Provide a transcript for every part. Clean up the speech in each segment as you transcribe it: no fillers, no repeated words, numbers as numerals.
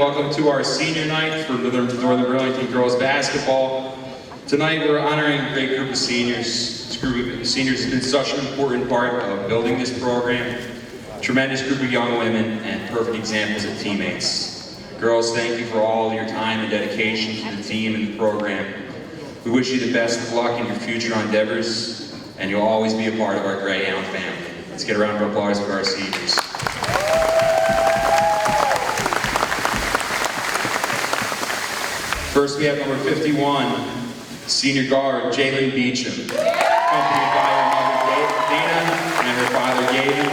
welcome to our senior night for Northern Burlington girls basketball. Tonight we're honoring a great group of seniors. This group of seniors has been such an important part of building this program. Tremendous group of young women and perfect examples of teammates. Girls, thank you for all your time and dedication to the team and the program. We wish you the best of luck in your future endeavors, and you'll always be a part of our Greyhound family. Let's get a round of applause for our seniors. First, we have number 51, senior guard Jalen Beachum, accompanied by her mother Dana and her father Gavin.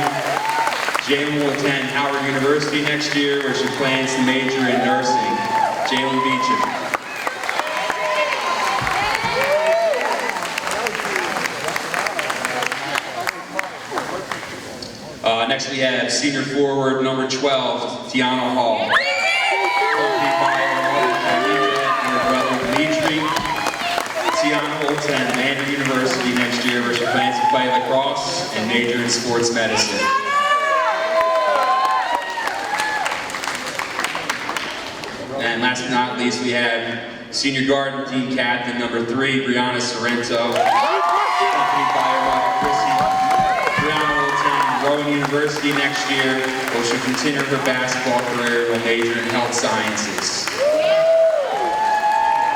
Jalen will attend Howard University next year, where she plans to major in nursing. Jalen Beachum. Next, we have senior forward number 12, Tiana Hall, accompanied by her mother and her brother Dimitri. Tiana will attend Manor University next year, where she plans to play lacrosse and major in sports medicine. And last but not least, we have senior guard and team captain number 3, Brianna Sorrento, accompanied by her mother Chrissy. Brianna will attend Rowan University next year, where she'll continue her basketball career and major in health sciences.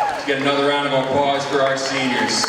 Let's get another round of applause for our seniors.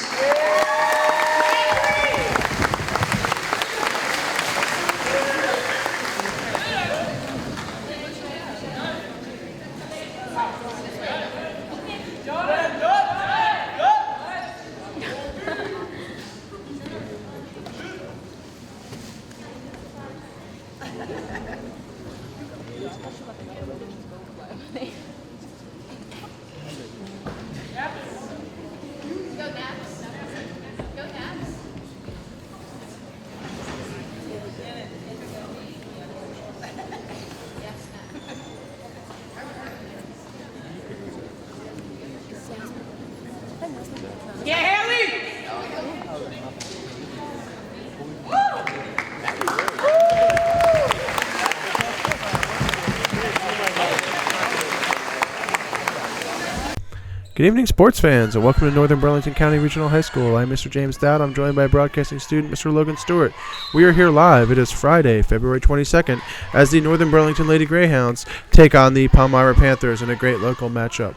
Good evening, sports fans, and welcome to Northern Burlington County Regional High School. I'm Mr. James Dowd. I'm joined by broadcasting student Mr. Logan Stewart. We are here live. It is Friday, February 22nd, as the Northern Burlington Lady Greyhounds take on the Palmyra Panthers in a great local matchup.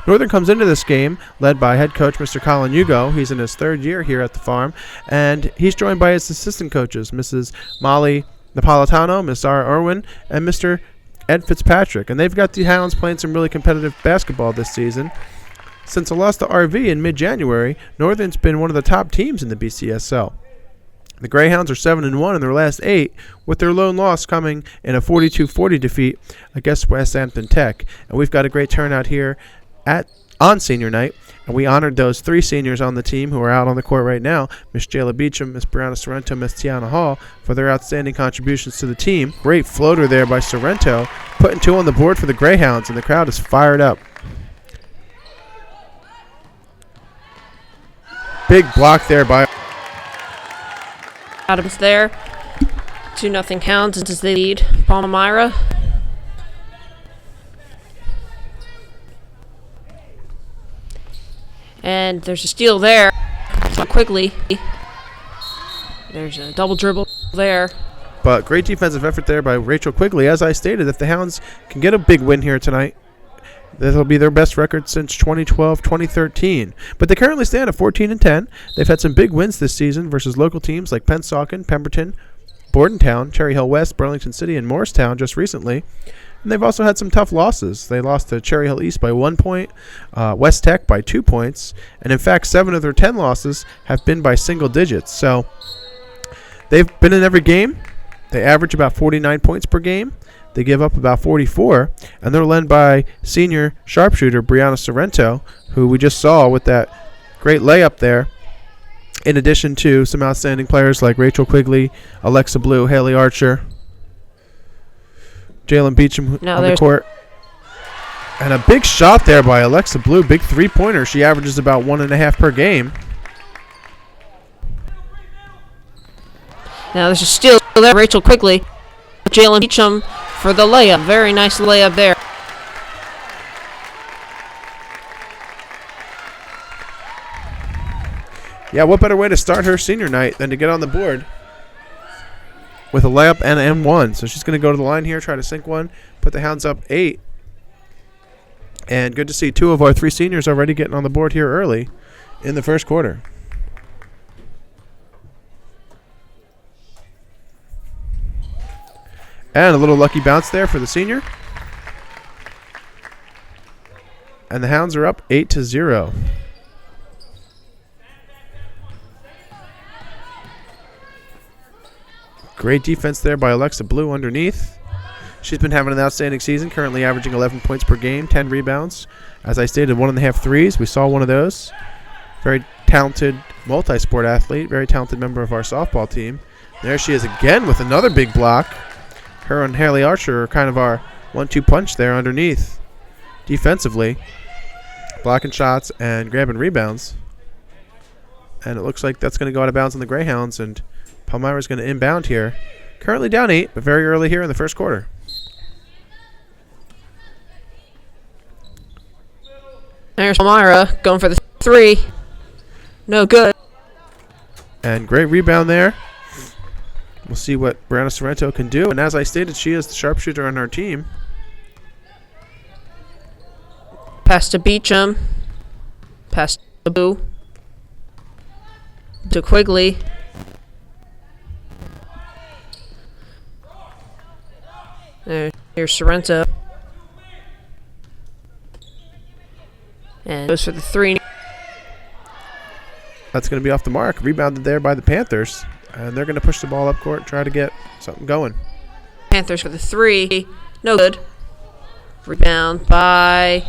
Northern comes into this game led by head coach Mr. Colin Hugo. He's in his third year here at the farm, and he's joined by his assistant coaches, Mrs. Molly Napolitano, Ms. Zara Irwin, and Mr. Ed Fitzpatrick. And they've got the Hounds playing some really competitive basketball this season. Since the loss to RV in mid-January, Northern's been one of the top teams in the BCSL. The Greyhounds are 7-1 in their last 8, with their lone loss coming in a 42-40 defeat against West Hampton Tech. And we've got a great turnout here on senior night, and we honored those 3 seniors on the team who are out on the court right now, Miss Jalen Beachum, Miss Brianna Sorrento, Miss Tiana Hall, for their outstanding contributions to the team. Great floater there by Sorrento, putting 2 on the board for the Greyhounds, and the crowd is fired up. Big block there by Adams there. 2-0 Hounds as they lead Palmyra. And there's a steal there. Quigley. There's a double dribble there. But great defensive effort there by Rachel Quigley. As I stated, if the Hounds can get a big win here tonight, this will be their best record since 2012-2013. But they currently stand at 14-10. They've had some big wins this season versus local teams like Pennsauken, Pemberton, Bordentown, Cherry Hill West, Burlington City, and Morristown just recently. And they've also had some tough losses. They lost to Cherry Hill East by 1 point, West Tech by 2 points. And in fact, 7 of their 10 losses have been by single digits. So they've been in every game. They average about 49 points per game. They give up about 44, and they're led by senior sharpshooter Brianna Sorrento, who we just saw with that great layup there, in addition to some outstanding players like Rachel Quigley, Alexa Blue, Haley Archer, Jalen Beachum on the court. And a big shot there by Alexa Blue, big three-pointer. She averages about 1.5 per game. Now there's a steal there, Rachel Quigley. Jalen Beachum for the layup. Very nice layup there. Yeah, what better way to start her senior night than to get on the board with a layup and an M1. So she's going to go to the line here, try to sink one, put the Hounds up 8. And good to see 2 of our 3 seniors already getting on the board here early in the first quarter. And a little lucky bounce there for the senior. And the Hounds are up 8-0. Great defense there by Alexa Blue underneath. She's been having an outstanding season, currently averaging 11 points per game, 10 rebounds. As I stated, 1.5 threes. We saw one of those. Very talented multi-sport athlete, very talented member of our softball team. There she is again with another big block. Her and Haley Archer are kind of our 1-2 punch there underneath. Defensively, blocking shots and grabbing rebounds. And it looks like that's going to go out of bounds on the Greyhounds, and Palmyra is going to inbound here. Currently down 8, but very early here in the first quarter. There's Palmyra going for the 3. No good. And great rebound there. We'll see what Brianna Sorrento can do. And as I stated, she is the sharpshooter on our team. Pass to Beachum. Pass to Boo. To Quigley. Here's Sorrento. And goes for the 3. That's going to be off the mark. Rebounded there by the Panthers. And they're going to push the ball up court, try to get something going. Panthers for the 3. No good. Rebound by...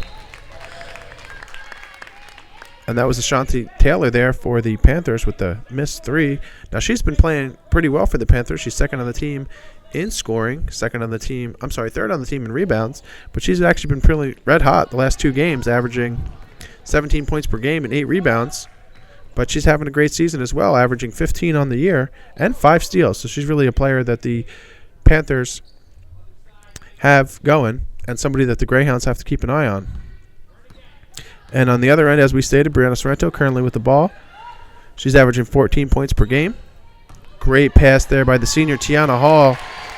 And that was Ashanti Taylor there for the Panthers with the missed 3. Now she's been playing pretty well for the Panthers. She's second on the team in scoring, third on the team in rebounds. But she's actually been pretty red hot the last 2 games, averaging 17 points per game and 8 rebounds. But she's having a great season as well, averaging 15 on the year and 5 steals. So she's really a player that the Panthers have going and somebody that the Greyhounds have to keep an eye on. And on the other end, as we stated, Brianna Sorrento currently with the ball. She's averaging 14 points per game. Great pass there by the senior Tiana Hall.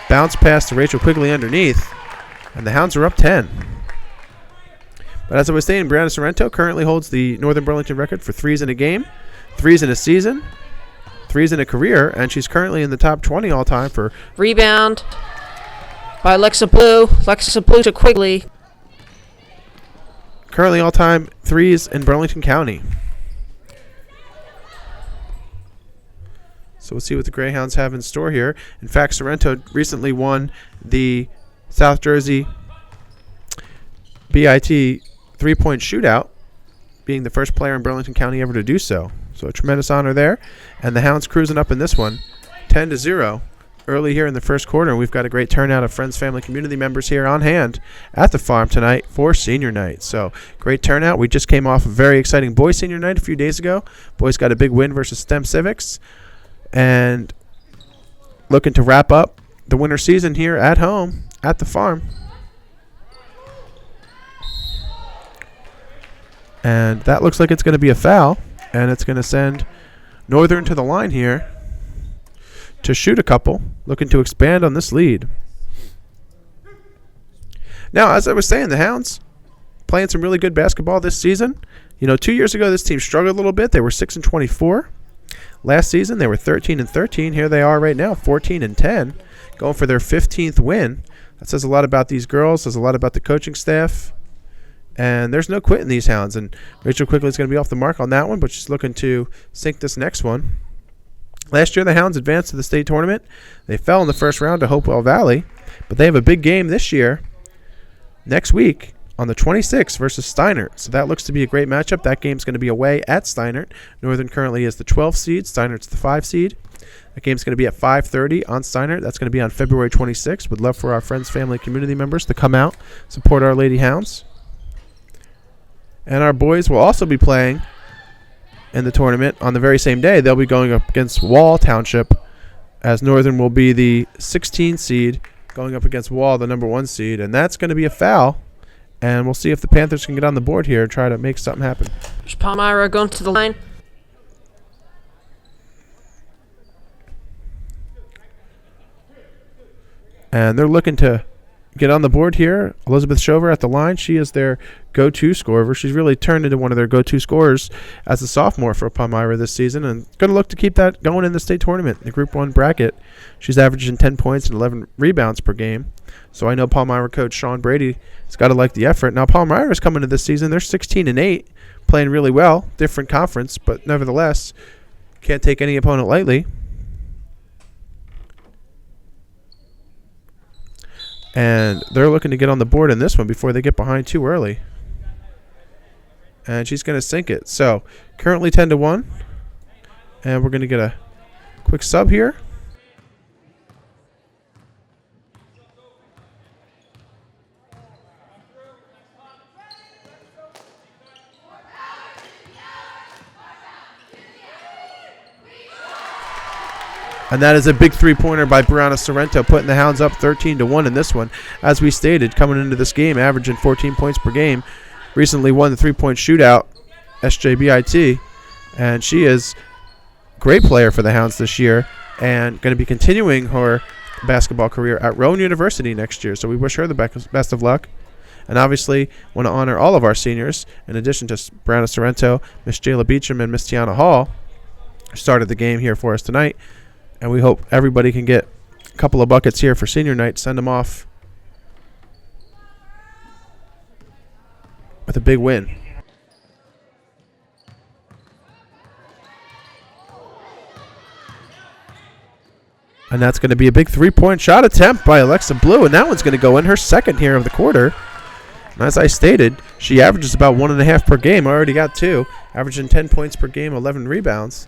Bounce pass to Rachel Quigley underneath. And the Hounds are up 10. But as I was saying, Brianna Sorrento currently holds the Northern Burlington record for 3s in a game, 3s in a season, 3s in a career, and she's currently in the top 20 all-time for... Rebound by Alexa Blue. Alexa Blue to Quigley. Currently all-time 3s in Burlington County. So we'll see what the Greyhounds have in store here. In fact, Sorrento recently won the South Jersey BIT three-point shootout, being the first player in Burlington County ever to do so. So a tremendous honor there. And the Hounds cruising up in this one, 10-0. Early here in the first quarter, and we've got a great turnout of friends, family, community members here on hand at the farm tonight for senior night. So great turnout. We just came off a very exciting boys senior night a few days ago. Boys got a big win versus STEM Civics, and looking to wrap up the winter season here at home at the farm. And that looks like it's going to be a foul, and it's going to send Northern to the line here to shoot a couple, looking to expand on this lead. Now, as I was saying, the Hounds playing some really good basketball this season. You know, 2 years ago, this team struggled a little bit. They were 6-24. Last season, they were 13-13. Here they are right now, 14-10, going for their 15th win. That says a lot about these girls, says a lot about the coaching staff. And there's no quitting these Hounds. And Rachel Quigley is going to be off the mark on that one, but she's looking to sink this next one. Last year, the Hounds advanced to the state tournament. They fell in the first round to Hopewell Valley, but they have a big game this year, next week, on the 26th versus Steinert. So that looks to be a great matchup. That game's going to be away at Steinert. Northern currently is the 12th seed. Steinert's the 5 seed. That game's going to be at 5:30 on Steinert. That's going to be on February 26th. Would love for our friends, family, community members to come out, support our Lady Hounds. And our boys will also be playing in the tournament on the very same day. They'll be going up against Wall Township, as Northern will be the 16 seed going up against Wall, the number 1 seed. And that's going to be a foul. And we'll see if the Panthers can get on the board here and try to make something happen. There's Palmyra going to the line. And they're looking to get on the board here. Elizabeth Shover at the line. She is their go-to scorer. She's really turned into one of their go-to scorers as a sophomore for Palmyra this season, and going to look to keep that going in the state tournament, the Group 1 bracket. She's averaging 10 points and 11 rebounds per game. So I know Palmyra coach Sean Brady has got to like the effort. Now Palmyra is coming to this season. They're 16-8, playing really well. Different conference, but nevertheless, can't take any opponent lightly. And they're looking to get on the board in this one before they get behind too early. And she's going to sink it. So currently 10-1. And we're going to get a quick sub here. And that is a big three-pointer by Brianna Sorrento, putting the Hounds up 13-1 in this one. As we stated, coming into this game, averaging 14 points per game. Recently won the three-point shootout, SJBIT. And she is a great player for the Hounds this year and going to be continuing her basketball career at Rowan University next year. So we wish her the best of luck. And obviously want to honor all of our seniors, in addition to Brianna Sorrento, Miss Jayla Beachum, and Miss Tiana Hall, who started the game here for us tonight. And we hope everybody can get a couple of buckets here for senior night. Send them off with a big win. And that's going to be a big three-point shot attempt by Alexa Blue. And that one's going to go in, her second here of the quarter. And as I stated, she averages about 1.5 per game. Already got 2. Averaging 10 points per game, 11 rebounds.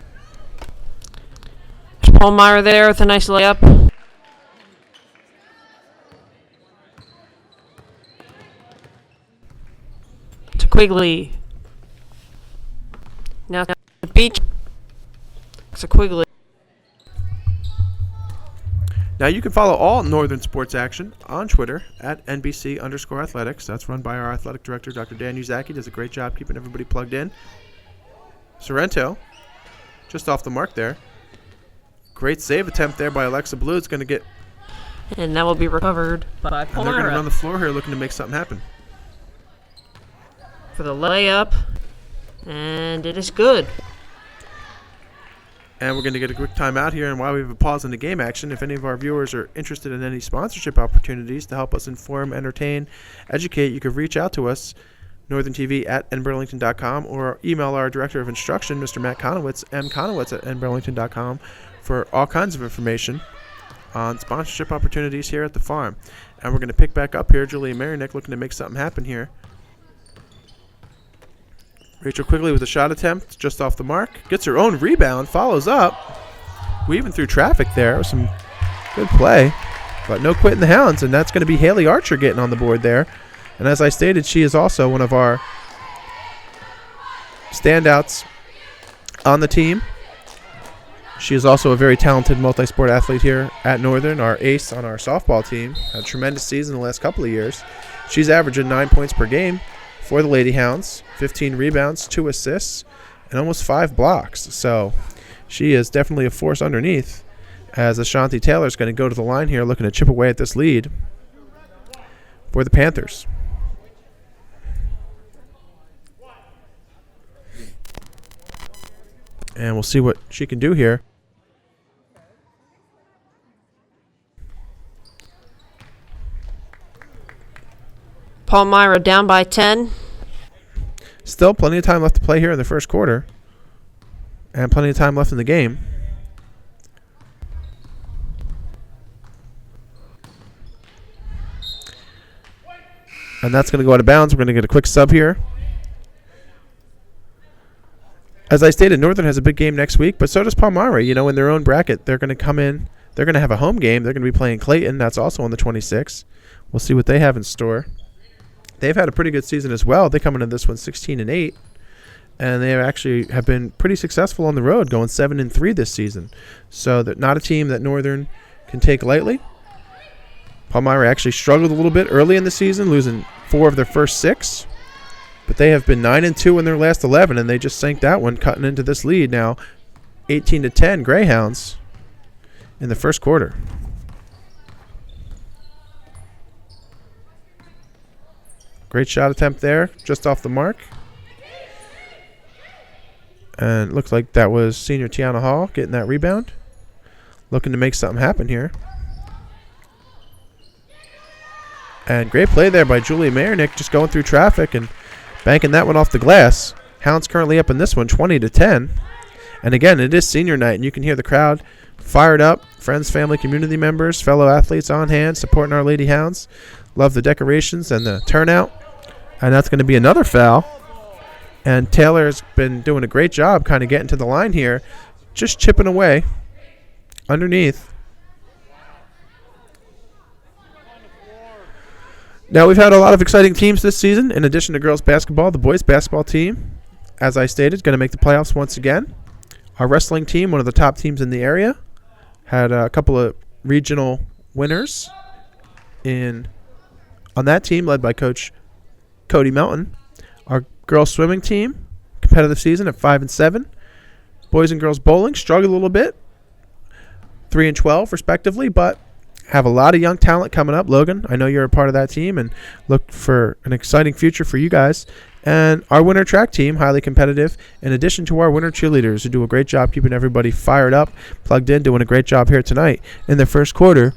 Palmyra there with a nice layup. To Quigley. Now to Beach. To Quigley. Now you can follow all Northern sports action on Twitter at NBC_athletics. That's run by our athletic director, Dr. Dan Uzaki. Does a great job keeping everybody plugged in. Sorrento, just off the mark there. Great save attempt there by Alexa Blue. It's going to get... And that will be recovered by And they're going to run the floor here looking to make something happen. For the layup. And it is good. And we're going to get a quick timeout here. And while we have a pause in the game action, if any of our viewers are interested in any sponsorship opportunities to help us inform, entertain, educate, you can reach out to us, northerntv@nburlington.com, or email our director of instruction, Mr. Matt Conowitz, mconowitz@nburlington.com, for all kinds of information on sponsorship opportunities here at the farm. And we're going to pick back up here. Julia Marinick looking to make something happen here. Rachel Quigley with a shot attempt just off the mark. Gets her own rebound, follows up. Weaving through traffic there with some good play. But no quitting the Hounds, and that's going to be Haley Archer getting on the board there. And as I stated, she is also one of our standouts on the team. She is also a very talented multi-sport athlete here at Northern, our ace on our softball team. Had a tremendous season the last couple of years. She's averaging 9 points per game for the Lady Hounds, 15 rebounds, 2 assists, and almost 5 blocks. So she is definitely a force underneath, as Ashanti Taylor is going to go to the line here looking to chip away at this lead for the Panthers. And we'll see what she can do here. Palmyra down by 10. Still plenty of time left to play here in the first quarter. And plenty of time left in the game. And that's going to go out of bounds. We're going to get a quick sub here. As I stated, Northern has a big game next week, but so does Palmyra. You know, in their own bracket, they're going to come in. They're going to have a home game. They're going to be playing Clayton. That's also on the 26th. We'll see what they have in store. They've had a pretty good season as well. They come into this one 16-8, and they actually have been pretty successful on the road, going 7-3 this season. So they're not a team that Northern can take lightly. Palmyra actually struggled a little bit early in the season, losing 4 of their first 6. But they have been 9-2 in their last 11, and they just sank that one, cutting into this lead now, 18-10 Greyhounds in the first quarter. Great shot attempt there, just off the mark. And it looks like that was senior Tiana Hall getting that rebound. Looking to make something happen here. And great play there by Julia Mayernick, just going through traffic and banking that one off the glass. Hounds currently up in this one, 20-10. And again, it is senior night, and you can hear the crowd fired up. Friends, family, community members, fellow athletes on hand supporting our Lady Hounds. Love the decorations and the turnout. And that's going to be another foul. And Taylor's been doing a great job kind of getting to the line here, just chipping away underneath. Now, we've had a lot of exciting teams this season. In addition to girls basketball, the boys basketball team, as I stated, going to make the playoffs once again. Our wrestling team, one of the top teams in the area, had a couple of regional winners on that team, led by Coach Cody Melton. Our girls swimming team, competitive season at 5-7. Boys and girls bowling struggled a little bit, 3-12 respectively, but have a lot of young talent coming up. Logan, I know you're a part of that team, and look for an exciting future for you guys. And our winter track team, highly competitive, in addition to our winter cheerleaders, who do a great job keeping everybody fired up, plugged in, doing a great job here tonight in the first quarter,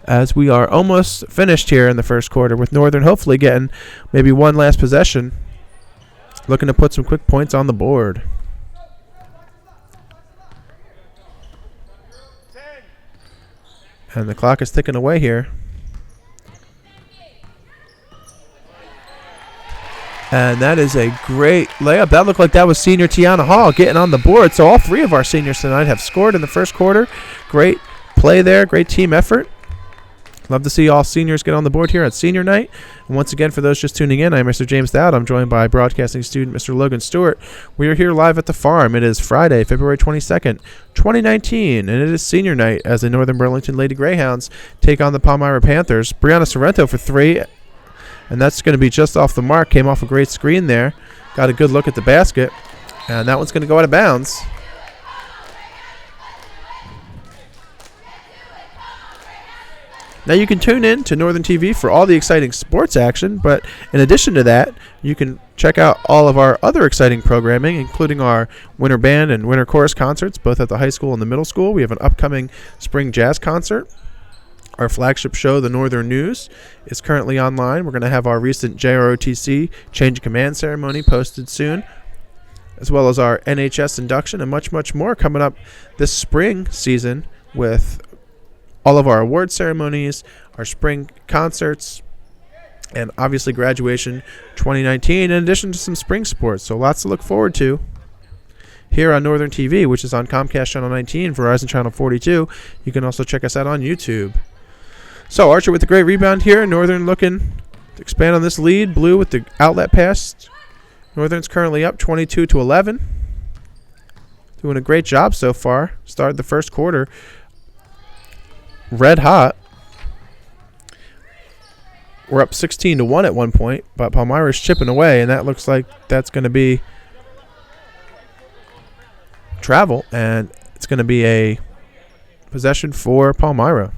as we are almost finished here in the first quarter, with Northern hopefully getting maybe one last possession, looking to put some quick points on the board. And the clock is ticking away here. And that is a great layup. That looked like that was senior Tiana Hall getting on the board. So all three of our seniors tonight have scored in the first quarter. Great play there. Great team effort. Love to see all seniors get on the board here at senior night. And once again, for those just tuning in, I'm Mr. James Dowd. I'm joined by broadcasting student Mr. Logan Stewart. We are here live at the farm. It is Friday, February 22nd, 2019, and it is senior night as the Northern Burlington Lady Greyhounds take on the Palmyra Panthers. Brianna Sorrento for three, and that's going to be just off the mark. Came off a great screen there. Got a good look at the basket, and that one's going to go out of bounds. Now, you can tune in to Northern TV for all the exciting sports action, but in addition to that, you can check out all of our other exciting programming, including our winter band and winter chorus concerts, both at the high school and the middle school. We have an upcoming spring jazz concert. Our flagship show, The Northern News, is currently online. We're going to have our recent JROTC change of command ceremony posted soon, as well as our NHS induction and much, much more coming up this spring season with all of our award ceremonies, our spring concerts, and obviously graduation 2019, in addition to some spring sports. So lots to look forward to here on Northern TV, which is on Comcast Channel 19, Verizon Channel 42. You can also check us out on YouTube. So Archer with a great rebound here. Northern looking to expand on this lead. Blue with the outlet pass. Northern's currently up 22-11. Doing a great job so far. Started the first quarter red hot. We're up 16-1 at one point, but Palmyra's chipping away, and that looks like that's going to be travel, and it's going to be a possession for Palmyra.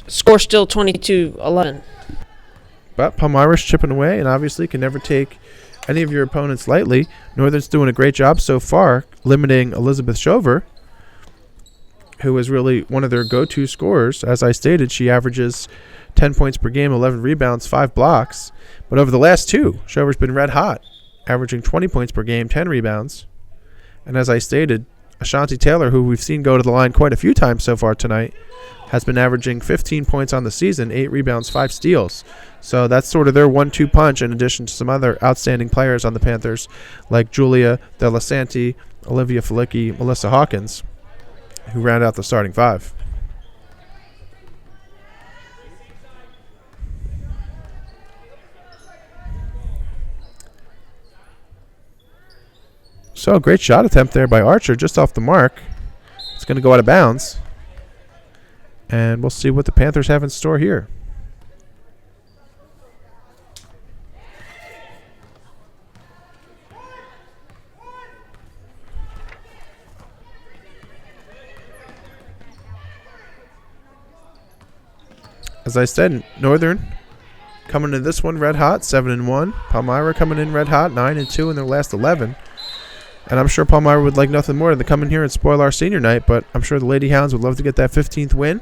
Score still 22-11. But Palmyra's chipping away, and obviously can never take any of your opponents lightly. Northern's doing a great job so far, limiting Elizabeth Shover, who is really one of their go-to scorers. As I stated, she averages 10 points per game, 11 rebounds, 5 blocks. But over the last two, Shover's been red hot, averaging 20 points per game, 10 rebounds. And as I stated, Ashanti Taylor, who we've seen go to the line quite a few times so far tonight, has been averaging 15 points on the season, 8 rebounds, 5 steals. So that's sort of their 1-2 punch, in addition to some other outstanding players on the Panthers, like Julia Delasanti, Olivia Felicki, Melisa Hawkins, who round out the starting five. So, great shot attempt there by Archer, just off the mark. It's going to go out of bounds. And we'll see what the Panthers have in store here. as I said, Northern coming to this one red hot, 7-1. Palmyra coming in red hot, 9-2 in their last 11. And I'm sure Palmyra would like nothing more than to come in here and spoil our senior night, but I'm sure the Lady Hounds would love to get that 15th win.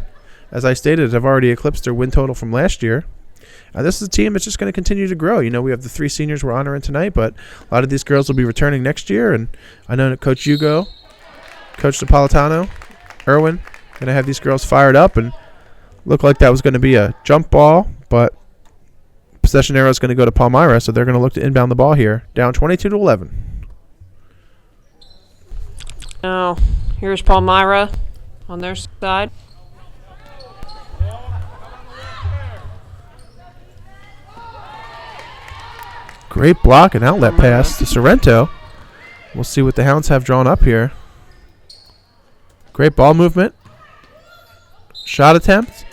As I stated, have already eclipsed their win total from last year. This is a team that's just going to continue to grow. You know, we have the 3 seniors we're honoring tonight, but a lot of these girls will be returning next year. And I know that Coach Hugo, Coach Napolitano, Irwin, going to have these girls fired up, and looked like that was going to be a jump ball, but possession arrow is going to go to Palmyra, so they're going to look to inbound the ball here, down 22-11. Now, here's Palmyra on their side. Great block and outlet pass to Sorrento. We'll see what the Hounds have drawn up here. Great ball movement. Shot attempt.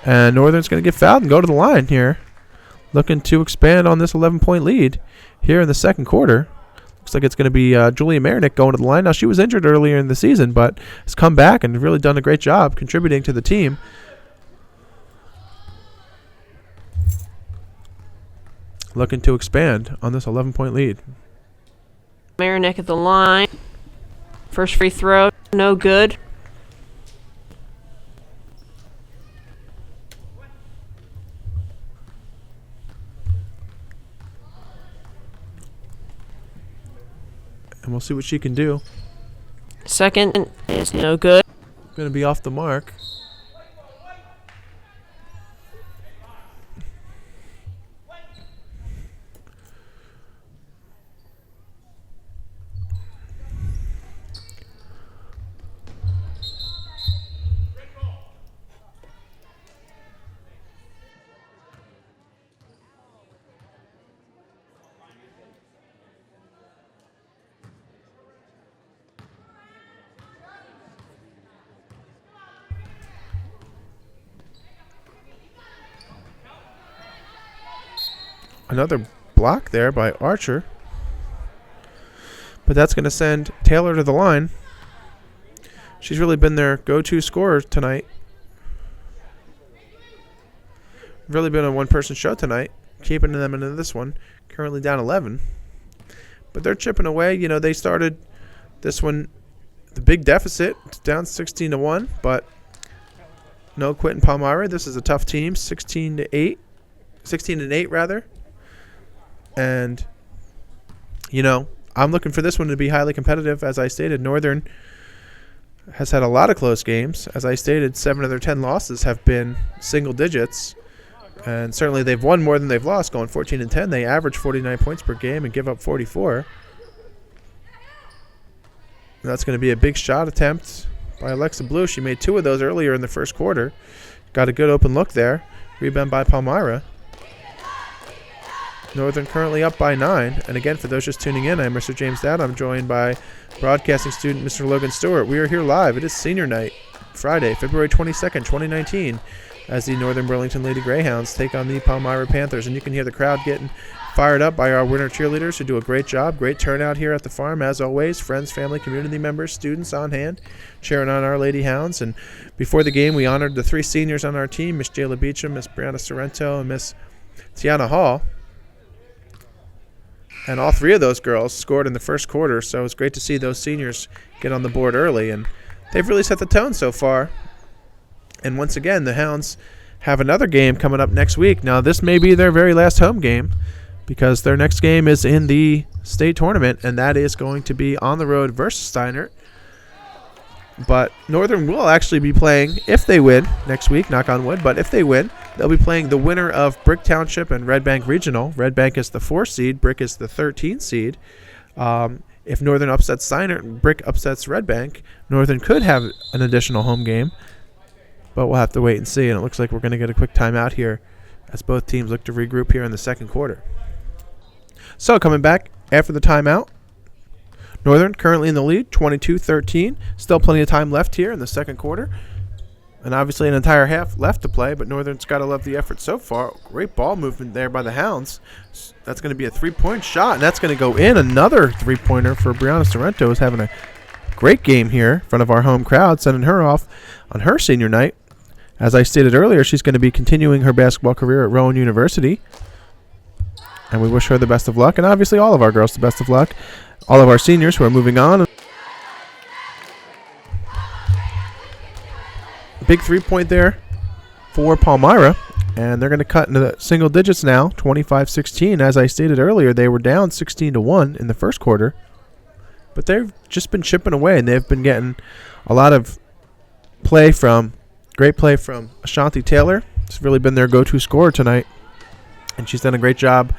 And Northern's going to get fouled and go to the line here. Looking to expand on this 11-point lead here in the second quarter. Looks like it's going to be Julia Marinick going to the line. Now, she was injured earlier in the season, but has come back and really done a great job contributing to the team. Looking to expand on this 11-point lead. Marinick at the line. First free throw, no good. And we'll see what she can do. Second is no good. Going to be off the mark. Another block there by Archer. But that's going to send Taylor to the line. She's really been their go-to scorer tonight. Really been a one-person show tonight, keeping them into this one. Currently down 11. But they're chipping away. You know, they started this one, the big deficit, down 16-1. But no quitting Palmyra. This is a tough team, 16-8 rather. And, you know, I'm looking for this one to be highly competitive. As I stated, Northern has had a lot of close games. As I stated, 7 of their 10 losses have been single digits. And certainly they've won more than they've lost, going 14-10. They average 49 points per game and give up 44. And that's going to be a big shot attempt by Alexa Blue. She made 2 of those earlier in the first quarter. Got a good open look there. Rebound by Palmyra. Northern currently up by 9. And again, for those just tuning in, I'm Mr. James Dowd. I'm joined by broadcasting student Mr. Logan Stewart. We are here live. It is senior night, Friday, February 22nd, 2019, as the Northern Burlington Lady Greyhounds take on the Palmyra Panthers. And you can hear the crowd getting fired up by our winter cheerleaders who do a great job. Great turnout here at the farm, as always. Friends, family, community members, students on hand, cheering on our Lady Hounds. And before the game, we honored the 3 seniors on our team, Miss Jayla Beachum, Miss Brianna Sorrento, and Miss Tiana Hall. And all 3 of those girls scored in the first quarter, so it's great to see those seniors get on the board early. And they've really set the tone so far. And once again, the Hounds have another game coming up next week. Now, this may be their very last home game because their next game is in the state tournament, and that is going to be on the road versus Steinert. But Northern will actually be playing, if they win next week, knock on wood, but if they win, they'll be playing the winner of Brick Township and Red Bank Regional. Red Bank is the 4 seed, Brick is the 13 seed. If Northern upsets Steinert and Brick upsets Red Bank, Northern could have an additional home game, but we'll have to wait and see. And it looks like we're going to get a quick timeout here as both teams look to regroup here in the second quarter. So coming back after the timeout, Northern currently in the lead, 22-13. Still plenty of time left here in the second quarter. And obviously an entire half left to play, but Northern's got to love the effort so far. Great ball movement there by the Hounds. That's going to be a 3-point shot, and that's going to go in. Another 3-pointer for Brianna Sorrento, who's having a great game here in front of our home crowd, sending her off on her senior night. As I stated earlier, she's going to be continuing her basketball career at Rowan University. And we wish her the best of luck. And obviously all of our girls the best of luck. All of our seniors who are moving on. Big 3-point there for Palmyra. And they're going to cut into the single digits now, 25-16. As I stated earlier, they were down 16-1 in the first quarter. But they've just been chipping away, and they've been getting a lot of great play from Ashanti Taylor. It's really been their go-to scorer tonight. And she's done a great job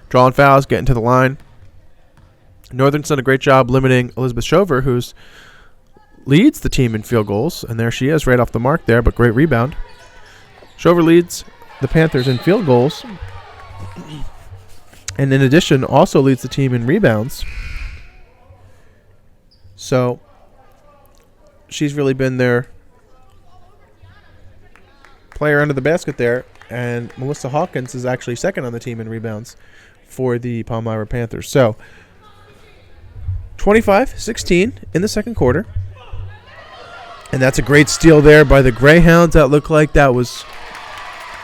drawing fouls, getting to the line. Northern's done a great job limiting Elizabeth Shover, who leads the team in field goals. And there she is, right off the mark there, but great rebound. Shover leads the Panthers in field goals. And in addition, also leads the team in rebounds. So she's really been their player under the basket there. And Melisa Hawkins is actually second on the team in rebounds for the Palmyra Panthers. So 25-16 in the second quarter. And that's a great steal there by the Greyhounds. That looked like that was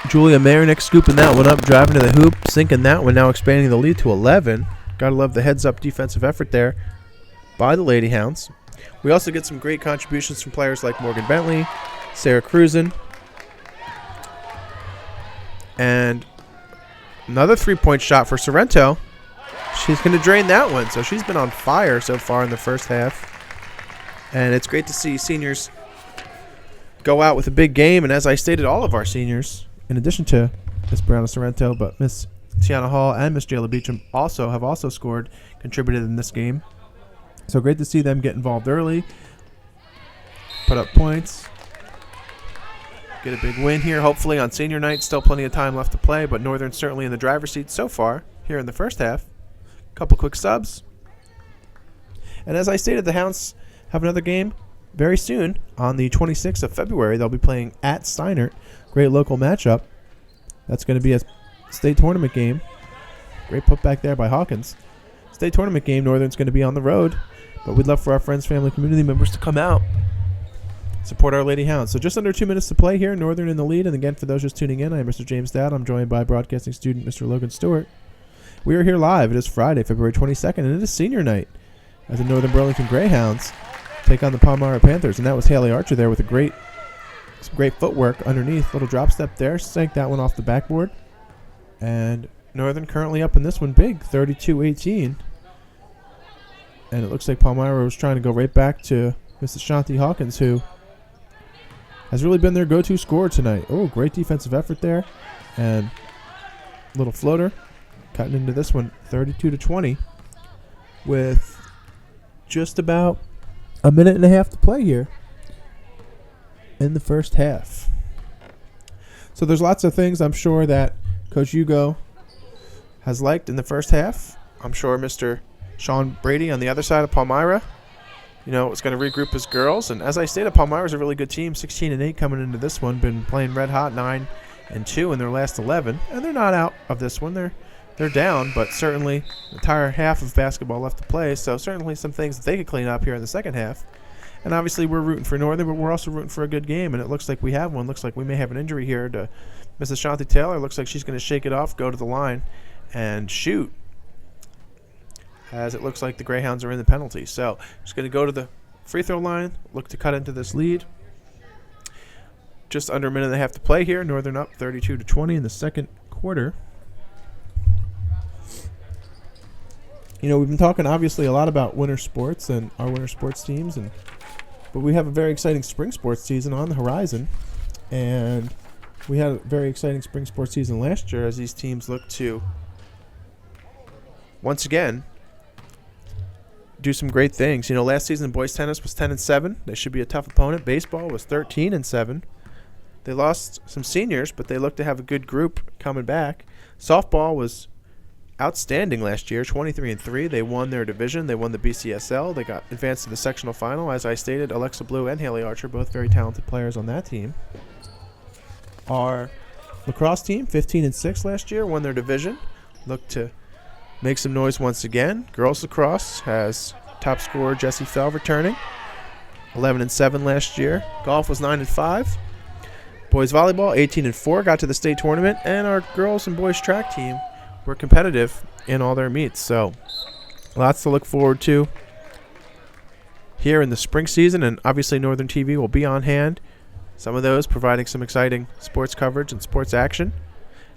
Julia Marinick scooping that one up, driving to the hoop, sinking that one, now expanding the lead to 11. Gotta love the heads-up defensive effort there by the Lady Hounds. We also get some great contributions from players like Morgan Bentley, Sarah Cruzen, and another 3-point shot for Sorrento. She's going to drain that one, so she's been on fire so far in the first half. And it's great to see seniors go out with a big game. And as I stated, all of our seniors, in addition to Miss Brianna Sorrento, but Miss Tiana Hall and Miss Jalen Beachum have also scored, contributed in this game. So great to see them get involved early, put up points, get a big win here, hopefully on senior night. Still plenty of time left to play, but Northern certainly in the driver's seat so far here in the first half. Couple quick subs. And as I stated, the Hounds have another game very soon on the 26th of February. They'll be playing at Steinert. Great local matchup. That's going to be a state tournament game. Great putback there by Hawkins. State tournament game. Northern's going to be on the road, but we'd love for our friends, family, community members to come out, support our Lady Hounds. So just under 2 minutes to play here. Northern in the lead. And again, for those just tuning in, I'm Mr. James Dowd. I'm joined by broadcasting student Mr. Logan Stewart. We are here live. It is Friday, February 22nd, and it is senior night as the Northern Burlington Greyhounds take on the Palmyra Panthers. And that was Haley Archer there with some great footwork underneath. Little drop step there. Sank that one off the backboard. And Northern currently up in this one big, 32-18. And it looks like Palmyra was trying to go right back to Miss Ashanti Hawkins, who has really been their go-to scorer tonight. Oh, great defensive effort there. And little floater. Cutting into this one, 32-20, with just about a minute and a half to play here in the first half. So there's lots of things I'm sure that Coach Hugo has liked in the first half. I'm sure Mr. Sean Brady on the other side of Palmyra, is going to regroup his girls. And as I stated, Palmyra's a really good team, 16-8 coming into this one. Been playing red hot, 9-2 in their last 11, and they're not out of this one. They're down, but certainly the entire half of basketball left to play, so certainly some things that they could clean up here in the second half. And obviously we're rooting for Northern, but we're also rooting for a good game, and it looks like we have one. Looks like we may have an injury here to Miss Ashanti Taylor. Looks like she's going to shake it off, go to the line, and shoot, as it looks like the Greyhounds are in the penalty. So she's going to go to the free throw line, look to cut into this lead. Just under a minute and a half to play here. Northern up 32-20 in the second quarter. We've been talking obviously a lot about winter sports and our winter sports teams, but we have a very exciting spring sports season on the horizon. And we had a very exciting spring sports season last year as these teams look to, once again, do some great things. Last season boys tennis was 10-7. They should be a tough opponent. Baseball was 13-7. They lost some seniors, but they look to have a good group coming back. Softball was outstanding last year, 23-3. They won their division. They won the BCSL. They got advanced to the sectional final. As I stated, Alexa Blue and Haley Archer, both very talented players on that team. Our lacrosse team, 15-6 last year, won their division. Look to make some noise once again. Girls lacrosse has top scorer Jessie Fell returning, 11-7 last year. Golf was 9-5. Boys volleyball, 18-4, got to the state tournament, and our girls and boys track team were competitive in all their meets. So lots to look forward to here in the spring season, and obviously Northern TV will be on hand. Some of those providing some exciting sports coverage and sports action.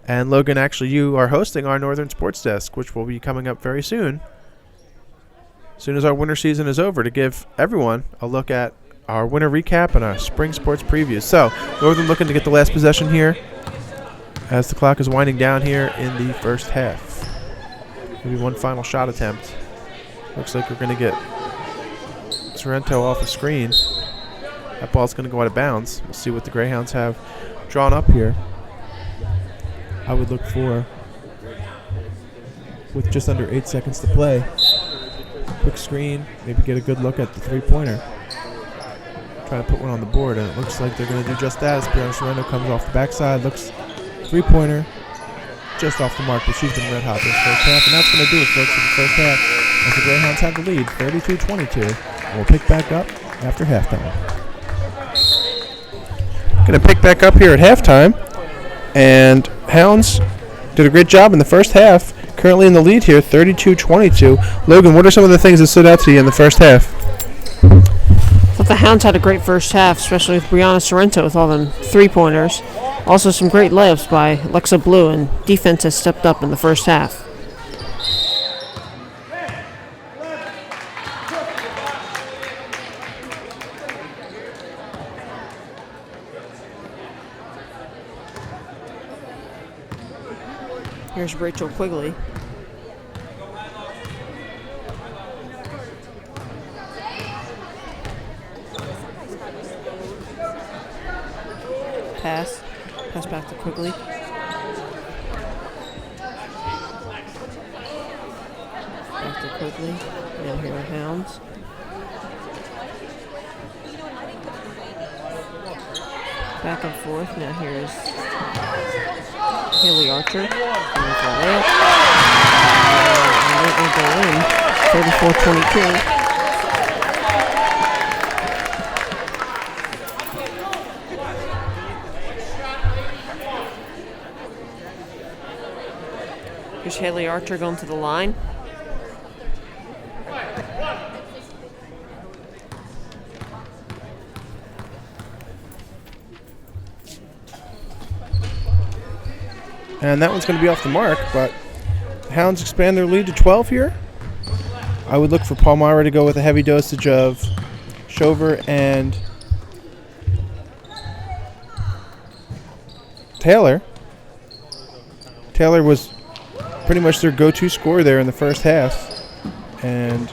And Logan, actually, you are hosting our Northern Sports Desk, which will be coming up very soon. As soon as our winter season is over, to give everyone a look at our winter recap and our spring sports previews. So, Northern looking to get the last possession here as the clock is winding down here in the first half. Maybe one final shot attempt. Looks like we're going to get Sorrento off the screen. That ball's going to go out of bounds. We'll see what the Greyhounds have drawn up here. I would look for, with just under 8 seconds to play, quick screen, maybe get a good look at the three-pointer. Try to put one on the board, and it looks like they're going to do just that as Brianna Sorrento comes off the backside. Looks three-pointer just off the mark, but she's been red hot this first half, and that's going to do it, folks, for the first half as the Greyhounds have the lead, 32-22. And we'll pick back up after halftime. Going to pick back up here at halftime, and Hounds did a great job in the first half. Currently in the lead here, 32-22. Logan, what are some of the things that stood out to you in the first half? I thought the Hounds had a great first half, especially with Brianna Sorrento with all them three-pointers. Also some great layups by Alexa Blue, and defense has stepped up in the first half. Here's Rachel Quigley. Pass back to Quigley. Back to Quigley. Now here are Hounds. Back and forth. Now here's Haley Archer. And it will go in. 34-22. Here's Haley Archer going to the line. And that one's going to be off the mark, but the Hounds expand their lead to 12 here. I would look for Palmyra to go with a heavy dosage of Shover and Taylor. Taylor was pretty much their go-to scorer there in the first half. And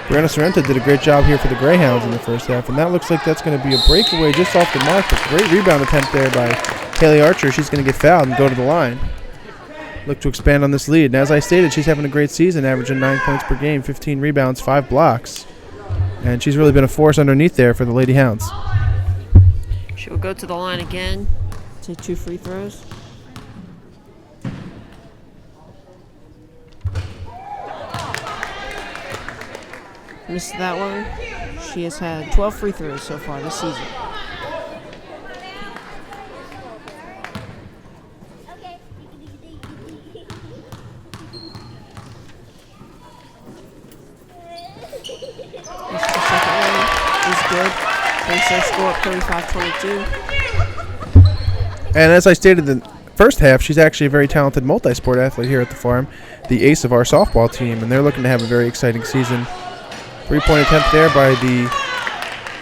Brianna Sorrento did a great job here for the Greyhounds in the first half. And that looks like that's going to be a breakaway just off the mark. A great rebound attempt there by Haley Archer. She's going to get fouled and go to the line. Look to expand on this lead. And as I stated, she's having a great season, averaging 9 points per game, 15 rebounds, 5 blocks. And she's really been a force underneath there for the Lady Hounds. She will go to the line again. Take 2 free throws. Missed that one. She has had 12 free throws so far this season. This is the second one. Is good. Brings their score up 35-22. And as I stated in the first half, she's actually a very talented multi-sport athlete here at the farm, the ace of our softball team, and they're looking to have a very exciting season. 3-point attempt there by the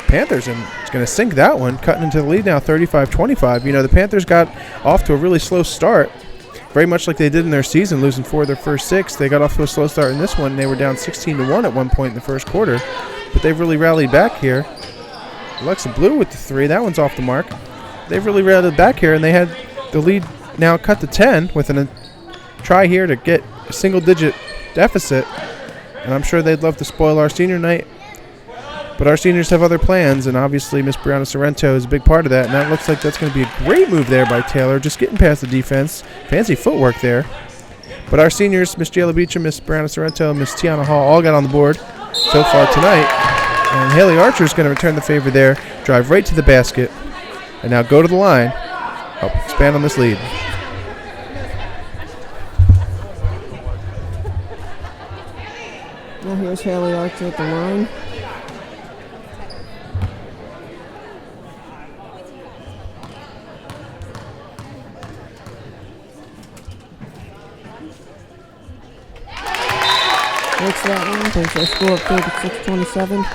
Panthers, and it's going to sink that one, cutting into the lead now, 35-25. You know, the Panthers got off to a really slow start, very much like they did in their season, losing 4 of their first 6. They got off to a slow start in this one, and they were down 16-1 at one point in the first quarter, but they've really rallied back here. Alexa Blue with the 3. That one's off the mark. They've really rallied back here, and they had the lead now cut to 10 with a try here to get a single-digit deficit. And I'm sure they'd love to spoil our senior night. But our seniors have other plans, and obviously Miss Brianna Sorrento is a big part of that. And that looks like that's going to be a great move there by Taylor, just getting past the defense. Fancy footwork there. But our seniors, Miss Jalen Beachum, Miss Brianna Sorrento, Miss Tiana Hall, all got on the board so far tonight. And Haley Archer is going to return the favor there, drive right to the basket. and now go to the line. Help expand on this lead. Now here's Haley Archer at the line. Makes that one. Brings their score up 36-27.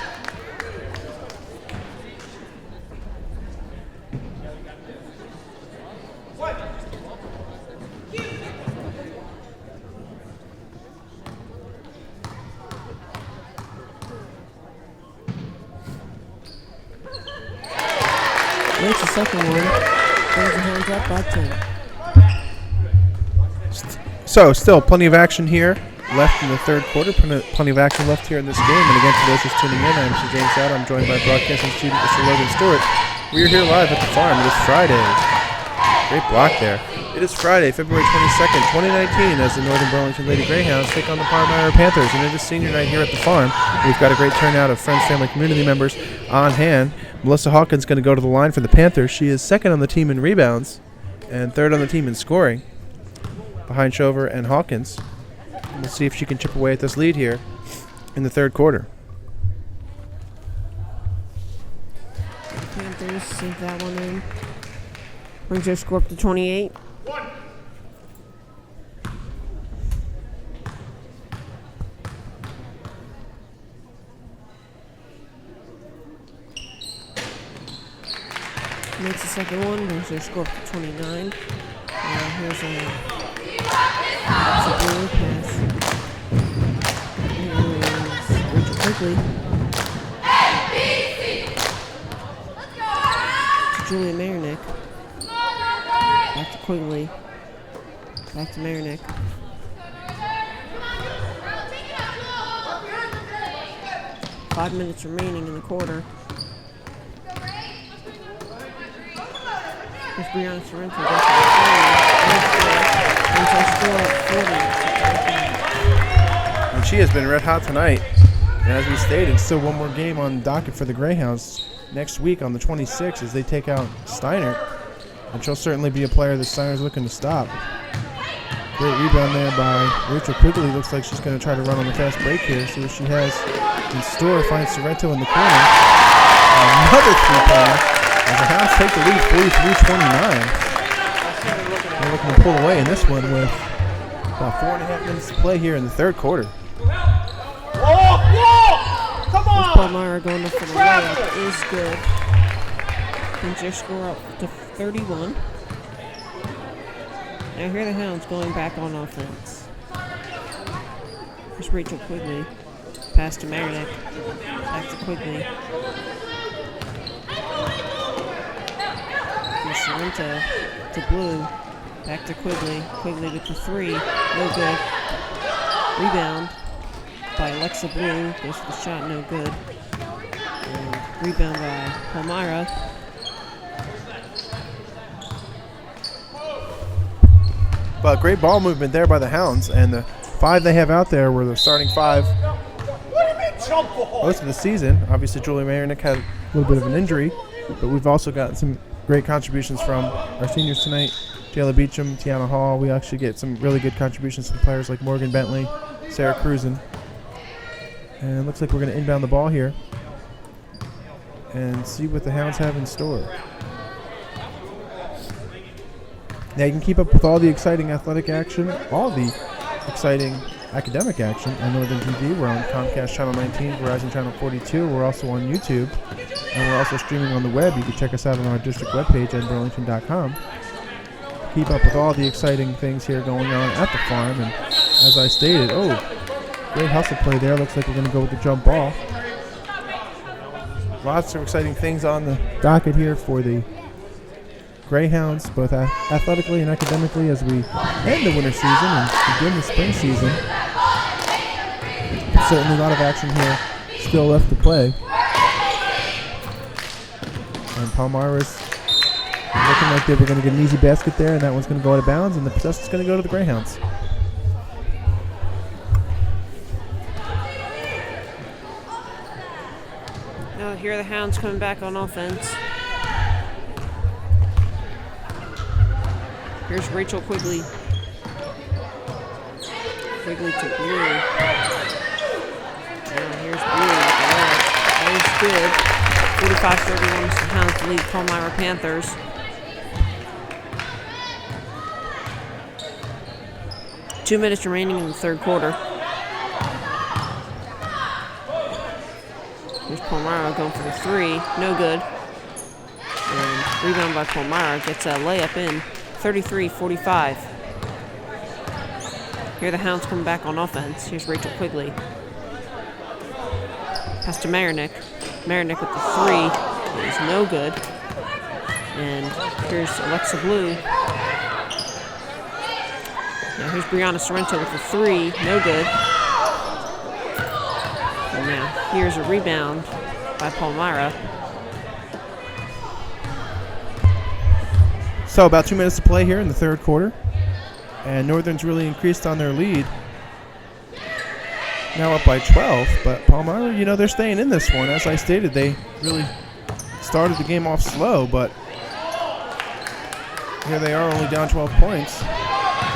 Makes the second one. Brings the Hounds up by 10. So, still plenty of action here left in the third quarter. Plenty of action left here in this game. And again, for those just tuning in, I'm Mr. James Dowd. I'm joined by broadcasting student Mr. Logan Stewart. We are here live at the farm. It is Friday. Great block there. It is Friday, February 22nd, 2019, as the Northern Burlington Lady Greyhounds take on the Palmyra Panthers. And it is senior night here at the farm. We've got a great turnout of friends, family, community members on hand. Melisa Hawkins is going to go to the line for the Panthers. She is second on the team in rebounds and third on the team in scoring, behind Shover and Hawkins. And we'll see if she can chip away at this lead here in the third quarter. Panthers sink that one in. Brings their score up to 28. Makes the second one, brings their score up to 29. Here's a blue pass. Here's Rachel Quigley. To Julia Mayernick. Back to Quigley. Back to Mayernick. Five minutes remaining in the quarter. If Brianna Sorrento goes to the score at 40. And she has been red hot tonight. And as we stated, still one more game on the docket for the Greyhounds next week on the 26th as they take out Steiner. And she'll certainly be a player that Steiner's looking to stop. Great rebound there by Rachel Quigley. Looks like she's going to try to run on the fast break here. See what she has in store. Finds Sorrento in the corner. Another three-pointer. As the Hounds take the lead 43-29. They're looking to pull away in this one with about 4.5 minutes to play here in the third quarter. Come on! Palmyra going up for the layup is good. Brings their score up to 31. Now here are the Hounds going back on offense. Here's Rachel Quigley. Pass to Mayernick. Back to Quigley. Here's Sorrento to Blue. Back to Quigley. Quigley with the three. No good. Rebound by Alexa Blue. Goes for the shot. No good. And rebound by Palmyra. But great ball movement there by the Hounds, and the five they have out there were the starting five most of the season. Obviously, Julie Mayernick had a little bit of an injury, but we've also got some great contributions from our seniors tonight. Jalen Beachum, Tiana Hall. We actually get some really good contributions from players like Morgan Bentley, Sarah Cruzen. And it looks like we're going to inbound the ball here and see what the Hounds have in store. Now you can keep up with all the exciting athletic action, all the exciting academic action on Northern TV. We're on Comcast Channel 19, Verizon Channel 42. We're also on YouTube, and we're also streaming on the web. You can check us out on our district webpage at burlington.com. Keep up with all the exciting things here going on at the farm. And as I stated, great hustle play there. Looks like we're going to go with the jump ball. Lots of exciting things on the docket here for the Greyhounds, both athletically and academically, as we end the winter season and begin the spring season. Certainly a lot of action here still left to play. And Palmyra's looking like they were going to get an easy basket there, and that one's going to go out of bounds, and the possession's going to go to the Greyhounds. Now here are the Hounds coming back on offense. Here's Rachel Quigley. Quigley to Blue. Now here's Blue with the leg. That is good. 45-31 is the Hounds lead Palmyra Panthers. Two minutes remaining in the third quarter. Here's Palmyra going for the three. No good. And rebound by Palmyra gets a layup in. 33-45. Here the Hounds come back on offense. Here's Rachel Quigley. Pass to Marinick. Marinick with the three. It is no good. And here's Alexa Blue. Now here's Brianna Sorrento with the three. No good. And now here's a rebound by Palmyra. So about 2 minutes to play here in the third quarter. And Northern's really increased on their lead. Now up by 12, but Palmyra, you know, they're staying in this one. As I stated, they really started the game off slow, but here they are only down 12 points.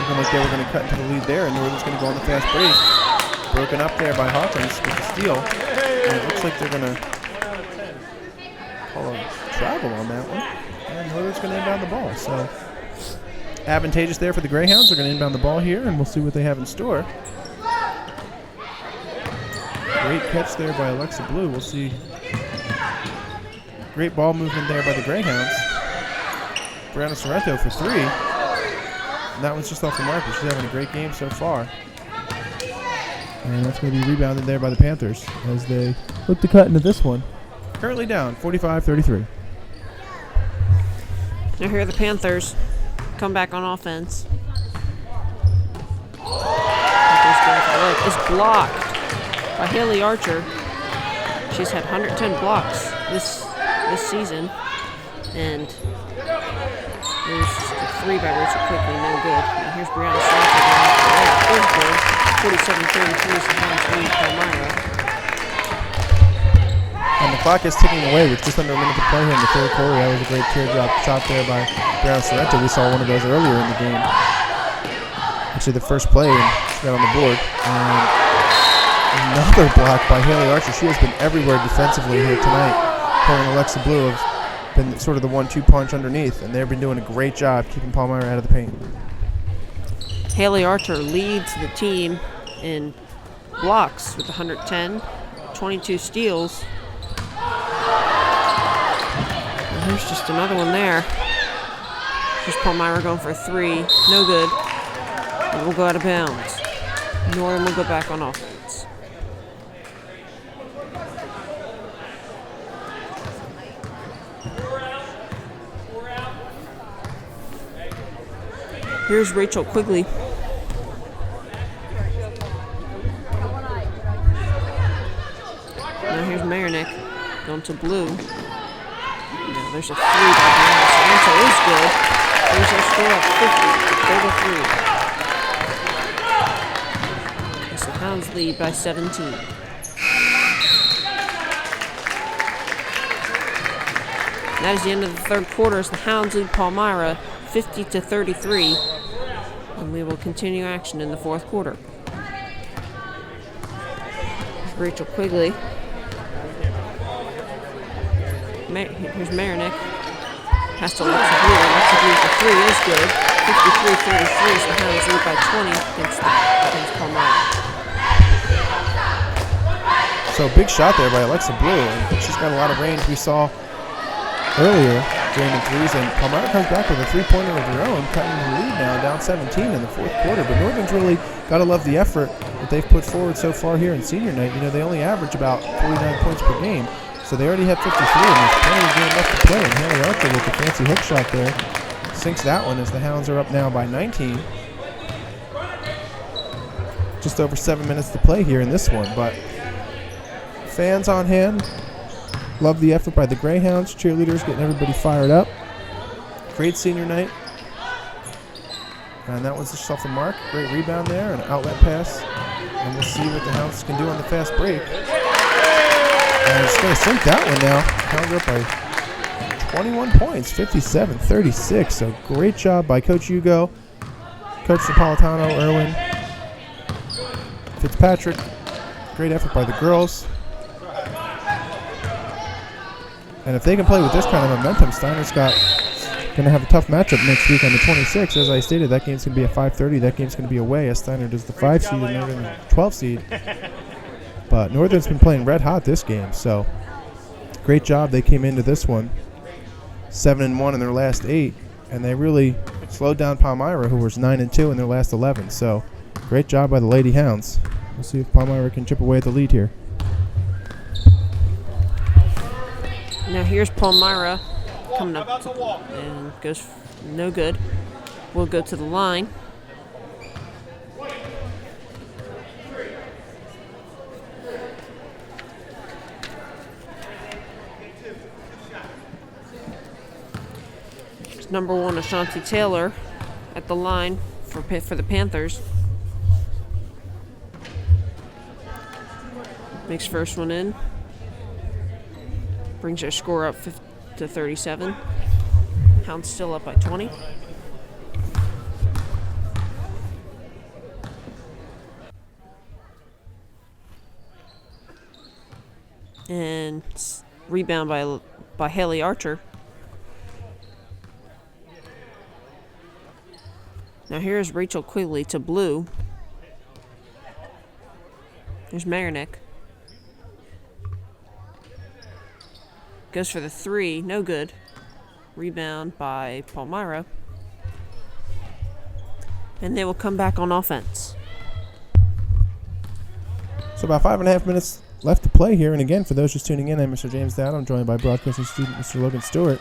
Looking like they were going to cut into the lead there, and Northern's going to go on the fast break. Broken up there by Hawkins with the steal. And it looks like they're going to call a travel on that one. And Northern's going to inbound the ball. So advantageous there for the Greyhounds. They're going to inbound the ball here, and we'll see what they have in store. Great catch there by Alexa Blue. We'll see. Great ball movement there by the Greyhounds. Brianna Sorrento for three. And that one's just off the mark, but she's having a great game so far. And that's going to be rebounded there by the Panthers as they look to cut into this one. Currently down 45-33. Now here are the Panthers come back on offense. It's blocked by Haley Archer. She's had 110 blocks this season. And there's a three by Rachel Quigley, no good. Now here's Brianna Sorrento going off the layup. Is good. 47-33 is the Hounds lead Palmyra. And the clock is ticking away with just under a minute to play here in the third quarter. That was a great teardrop shot there by Brianna Sorrento. We saw one of those earlier in the game. Actually, the first play, and she got on the board. And another block by Haley Archer. She has been everywhere defensively here tonight. Her and Alexa Blue have been sort of the 1-2 punch underneath, and they've been doing a great job keeping Palmyra out of the paint. Haley Archer leads the team in blocks with 110, 22 steals. And here's just another one there. Here's Palmyra going for a three. No good. And we'll go out of bounds. Northern will go back on offense. Here's Rachel Quigley. Now here's Marinick going to Blue. Now there's a three by Brianna Sorrento. Is good. There's our score at 50-33. As the Hounds lead by 17. That is the end of the third quarter as the Hounds lead Palmyra 50-33. And we will continue action in the fourth quarter. Here's Rachel Quigley. Here's Marinick. Pass to Alexa Blue. Alexa Blue for three is good. 53-33 so the Hounds lead by 20 against Palmyra. So big shot there by Alexa Blue, and she's got a lot of range. We saw earlier during the threes, and Palmyra comes back with a three-pointer of their own, cutting the lead now, down 17 in the fourth quarter. But Northern's really got to love the effort that they've put forward so far here in senior night. You know, they only average about 49 points per game, so they already have 53, and there's plenty of game left to play. And Haley Archer with the fancy hook shot there sinks that one as the Hounds are up now by 19. Just over 7 minutes to play here in this one, but fans on hand. Love the effort by the Greyhounds. Cheerleaders getting everybody fired up. Great senior night. And that was just off the mark. Great rebound there, an outlet pass. And we'll see what the Hounds can do on the fast break. And it's going to sink that one now. Hounds up by 21 points, 57-36. So great job by Coach Hugo, Coach Napolitano, Irwin, Fitzpatrick. Great effort by the girls. And if they can play with this kind of momentum, Steiner's going to have a tough matchup next week on the 26th. As I stated, that game's going to be at 5:30. That game's going to be away as Steiner does the 5 seed and Northern the 12 seed. But Northern's been playing red hot this game, so great job. They came into this one 7-1 in their last 8, and they really slowed down Palmyra, who was 9-2 in their last 11. So great job by the Lady Hounds. We'll see if Palmyra can chip away at the lead here. Now here's Palmyra coming up and goes no good. We'll go to the line. It's number 1 Ashanti Taylor at the line for the Panthers. Makes first one in. Brings their score up to 37. Hounds still up by 20. And rebound by Haley Archer. Now here's Rachel Quigley to Blue. Here's Marinick. Goes for the 3, no good. Rebound by Palmyra. And they will come back on offense. So about 5.5 minutes left to play here. And again, for those just tuning in, I'm Mr. James Dowd. I'm joined by broadcasting student Mr. Logan Stewart.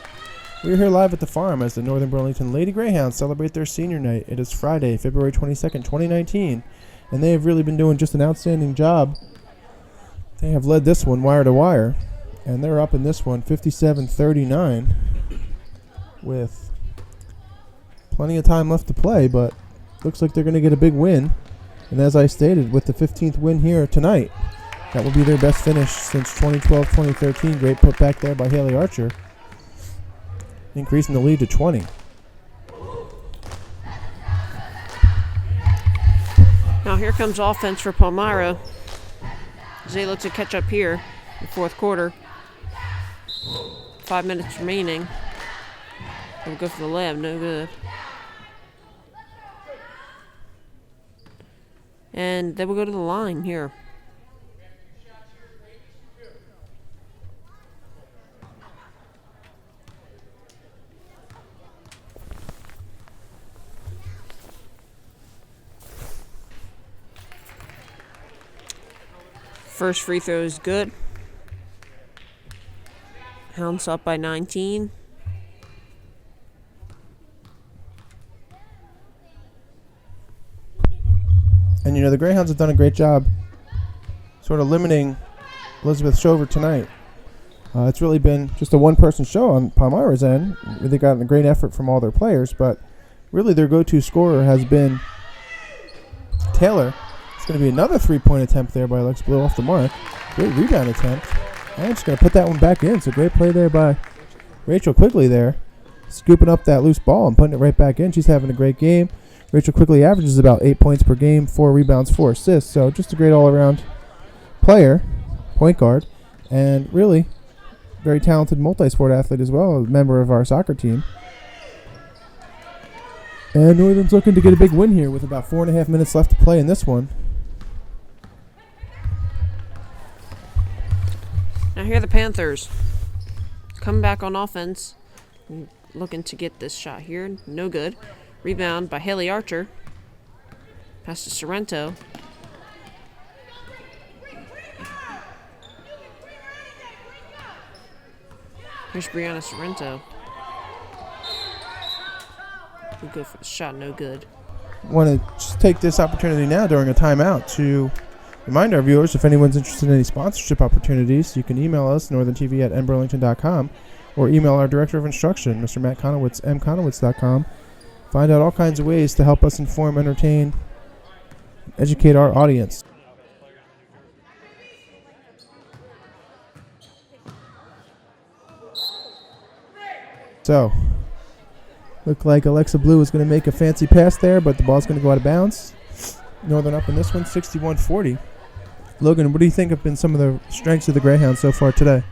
We're here live at the farm as the Northern Burlington Lady Greyhounds celebrate their senior night. It is Friday, February 22nd, 2019. And they have really been doing just an outstanding job. They have led this one wire to wire. And they're up in this one 57-39 with plenty of time left to play, but looks like they're going to get a big win. And as I stated, with the 15th win here tonight, that will be their best finish since 2012-2013. Great put back there by Haley Archer, increasing the lead to 20. Now here comes offense for Palmyra as they look to catch up here in the fourth quarter. 5 minutes remaining. We'll go for the lab, no good. And then we'll go to the line here. First free throw is good. Hounds up by 19. And, the Greyhounds have done a great job sort of limiting Elizabeth Shover tonight. It's really been just a one-person show on Palmyra's end. They got a great effort from all their players, but really their go-to scorer has been Taylor. It's going to be another three-point attempt there by Alexa Blue off the mark. Great rebound attempt. And just going to put that one back in. So great play there by Rachel Quigley there. Scooping up that loose ball and putting it right back in. She's having a great game. Rachel Quigley averages about 8 points per game, 4 rebounds, 4 assists. So just a great all-around player, point guard, and really very talented multi-sport athlete as well, a member of our soccer team. And Northern's looking to get a big win here with about 4.5 minutes left to play in this one. Now here are the Panthers. Coming back on offense. Looking to get this shot here. No good. Rebound by Haley Archer. Pass to Sorrento. Here's Brianna Sorrento. We go for the shot, no good. Want to just take this opportunity now during a timeout to remind our viewers, if anyone's interested in any sponsorship opportunities, you can email us, northerntv@nburlington.com, or email our Director of Instruction, Mr. Matt Conowitz, mconowitz.com. Find out all kinds of ways to help us inform, entertain, educate our audience. So, looked like Alexa Blue was going to make a fancy pass there, but the ball's going to go out of bounds. Northern up in this one, 61-40. Logan, what do you think have been some of the strengths of the Greyhounds so far today?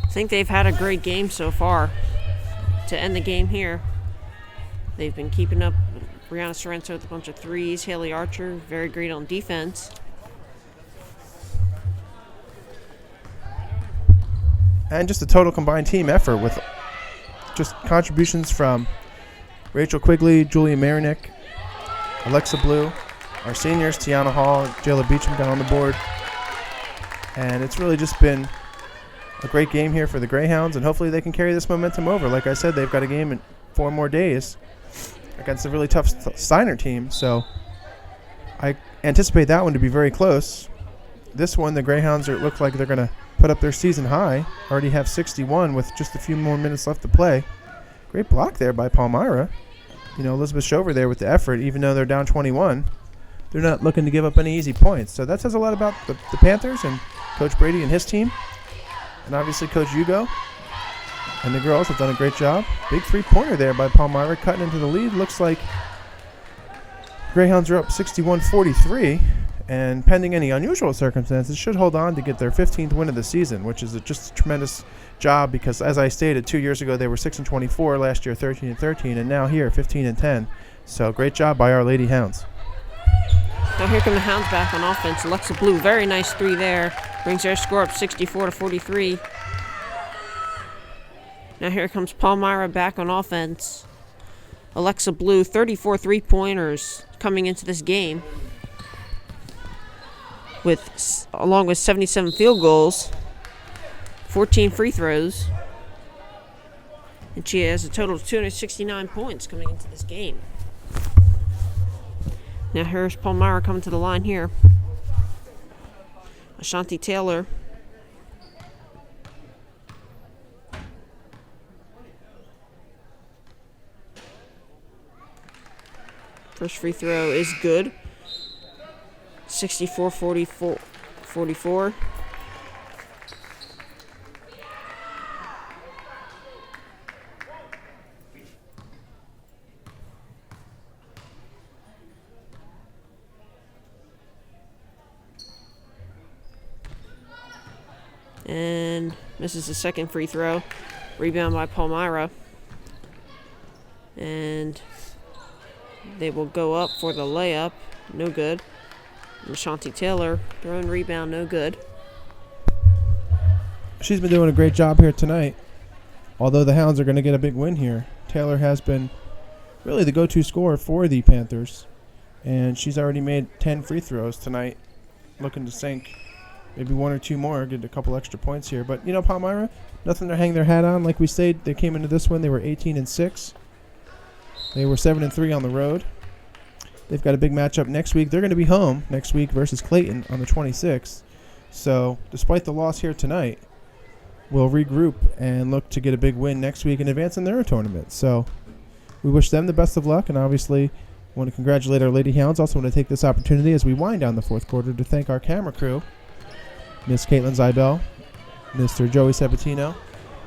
I think they've had a great game so far to end the game here. They've been keeping up Brianna Sorrento with a bunch of threes. Haley Archer, very great on defense. And just a total combined team effort with just contributions from Rachel Quigley, Julia Marinik, Alexa Blue, our seniors, Tiana Hall, Jalen Beachum down on the board. And it's really just been a great game here for the Greyhounds, and hopefully they can carry this momentum over. Like I said, they've got a game in 4 more days against a really tough Steiner team, so I anticipate that one to be very close. This one, the Greyhounds look like they're going to put up their season high. Already have 61 with just a few more minutes left to play. Great block there by Palmyra. Elizabeth Shover there with the effort, even though they're down 21. They're not looking to give up any easy points. So that says a lot about the Panthers and Coach Brady and his team. And obviously Coach Hugo. And the girls have done a great job. Big three-pointer there by Palmyra, cutting into the lead. Looks like Greyhounds are up 61-43. And pending any unusual circumstances, should hold on to get their 15th win of the season, which is just a tremendous job because, as I stated, 2 years ago they were 6-24, last year 13-13, and now here 15-10. So great job by our Lady Hounds. Now here come the Hounds back on offense. Alexa Blue, very nice three there. Brings their score up 64-43. Now here comes Palmyra back on offense. Alexa Blue, 34 three-pointers coming into this game, along with 77 field goals, 14 free throws, and she has a total of 269 points coming into this game. Now here's Palmyra coming to the line here. Ashanti Taylor. First free throw is good. 64-44. And misses the second free throw. Rebound by Palmyra. And they will go up for the layup. No good. Ashanti Taylor, throwing rebound, no good. She's been doing a great job here tonight. Although the Hounds are going to get a big win here, Taylor has been really the go-to scorer for the Panthers. And she's already made 10 free throws tonight. Looking to sink maybe 1 or 2 more, get a couple extra points here. But, Palmyra, nothing to hang their hat on. Like we said, they came into this one, they were 18-6. They were 7-3 on the road. They've got a big matchup next week. They're going to be home next week versus Clayton on the 26th. So, despite the loss here tonight, we'll regroup and look to get a big win next week and advance in their tournament. So, we wish them the best of luck, and obviously want to congratulate our Lady Hounds. Also want to take this opportunity as we wind down the fourth quarter to thank our camera crew, Miss Caitlin Zybel, Mr. Joey Sabatino,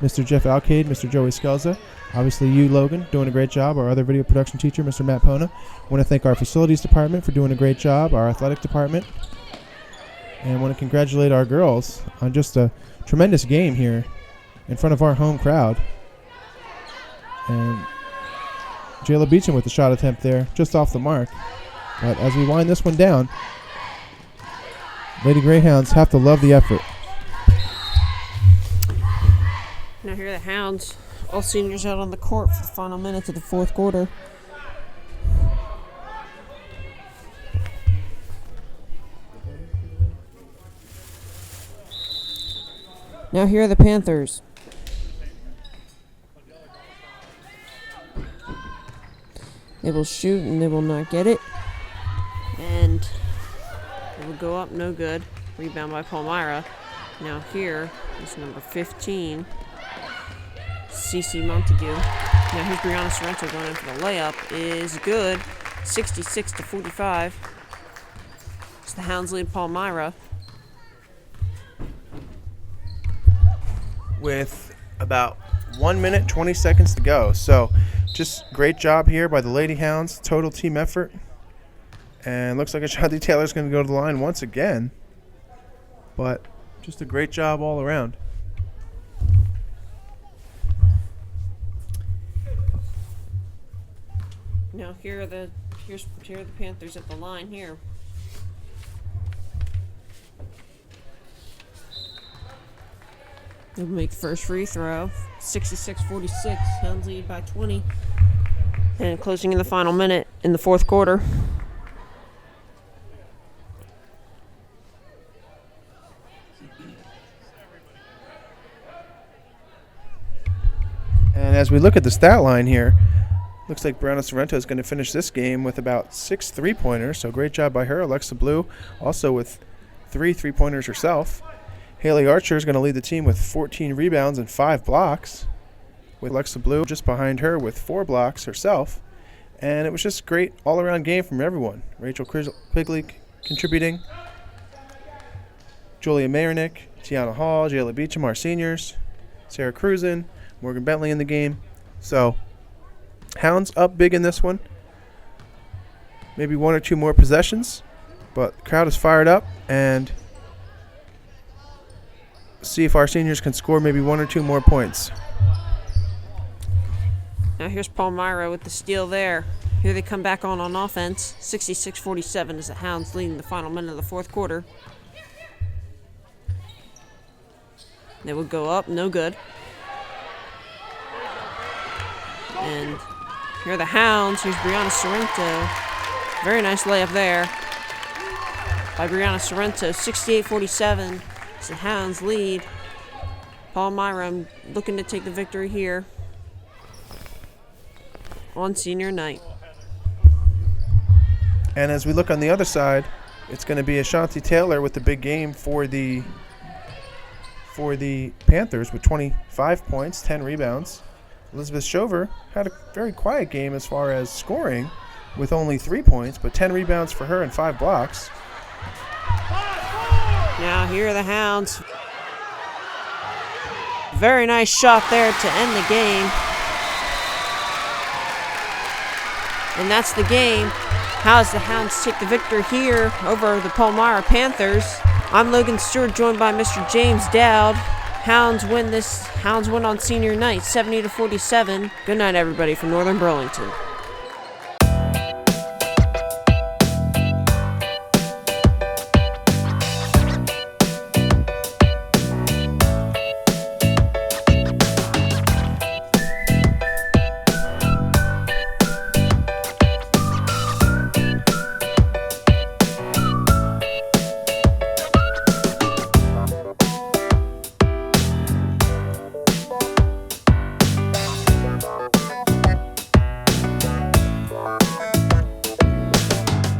Mr. Jeff Alcade, Mr. Joey Skelza. Obviously you, Logan, doing a great job. Our other video production teacher, Mr. Matt Pona. Want to thank our facilities department for doing a great job, our athletic department. And want to congratulate our girls on just a tremendous game here in front of our home crowd. And Jayla Beachum with the shot attempt there, just off the mark. But as we wind this one down, Lady Greyhounds have to love the effort. Now here are the Hounds, all seniors out on the court for the final minutes of the fourth quarter. Now here are the Panthers. They will shoot and they will not get it. And it will go up, no good. Rebound by Palmyra. Now here is number 15, Cece Montague. Now here's Brianna Sorrento going in for the layup. Is good. 66-45. It's the Hounds lead Palmyra. With about 1 minute, 20 seconds to go. So just great job here by the Lady Hounds. Total team effort. And looks like Ashanti Taylor's going to go to the line once again. But just a great job all around. Now here are the Panthers at the line here. They'll make the first free throw. 66-46. Hounds lead by 20. And closing in the final minute in the fourth quarter. And as we look at the stat line here, looks like Brianna Sorrento is going to finish this game with about 6 3-pointers. So great job by her. Alexa Blue also with 3 3-pointers herself. Haley Archer is going to lead the team with 14 rebounds and 5 blocks, with Alexa Blue just behind her with 4 blocks herself. And it was just a great all-around game from everyone. Rachel Quigley contributing, Julia Mayernick, Tiana Hall, Jayla Beachum, our seniors, Sarah Cruzen, Morgan Bentley in the game. So Hounds up big in this one. Maybe 1 or 2 more possessions, but the crowd is fired up, and see if our seniors can score maybe 1 or 2 more points. Now here's Palmyra with the steal there. Here they come back on offense. 66-47 as the Hounds leading the final minute of the fourth quarter. They would go up, no good. And here are the Hounds. Here's Brianna Sorrento. Very nice layup there by Brianna Sorrento. 68-47 as the Hounds lead. Palmyra looking to take the victory here on senior night. And as we look on the other side, it's going to be Ashanti Taylor with the big game for the Panthers with 25 points, 10 rebounds. Elizabeth Shover had a very quiet game as far as scoring with only 3 points, but 10 rebounds for her and 5 blocks. Now here are the Hounds. Very nice shot there to end the game. And that's the game. How does the Hounds take the victory here over the Palmyra Panthers? I'm Logan Stewart, joined by Mr. James Dowd. Hounds win on senior night, 70-47. Good night, everybody, from Northern Burlington.